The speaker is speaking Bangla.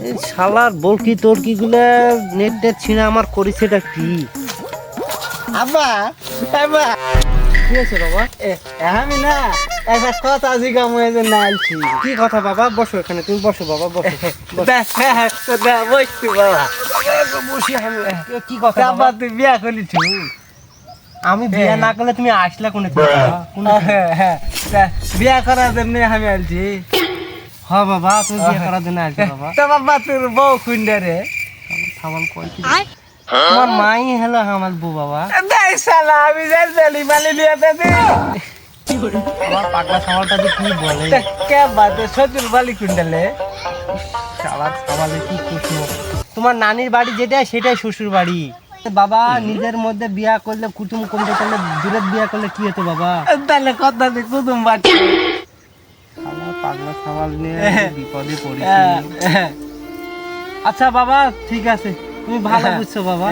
এই শালার বলকি তর্কি গুলা নেট টেট ছিঁড়ে আমার করেছেটা কি? আব্বা আব্বা কি হয়েছে বাবা? আমি না একটা কথা জিজ্ঞামু এই জন্য আইছি। কি কথা বাবা? বসো এখানে, তুমি বসো বাবা, বসো। বসছি বাবা। বসি আমি। কি কথা আব্বা বাবা? তুই বিয়া করিছু? আমি বিয়ে না করলে তুমি আসলা কোনে থেকে বাবা? বিয়া করার জন্য আমি আইছি। হ্যাঁ বাবা, তুমি বিয়ে করার জন্য আসবে বাবা। তা বাবা তোর বউ কুন্ডে রে? সামাল কয় কি? তোমার মাই হলো আমার বউ বাবা। দেখ শালা আমি জানি মালি নিয়ে দেবে। আমার পাগলা সামালটা যে কি বলে, কে বাদে সজুর বালি কুন্ডালে? শালার সামালে কি কৃষ্ণ। তোমার নানির বাড়ি যেটা সেটাই শ্বশুর বাড়ি বাবা। নিজের মধ্যে বিয়া করলে কুটুম কমতে করলে দূরে বিয়া করলে কি হতো বাবা? তাহলে কথা দিয়ে কুতুম বাড়ি। শালা পাগলা সামাল নিয়ে বিপদে পড়েছি। আচ্ছা বাবা ঠিক আছে, তুমি ভালো বুঝছো বাবা।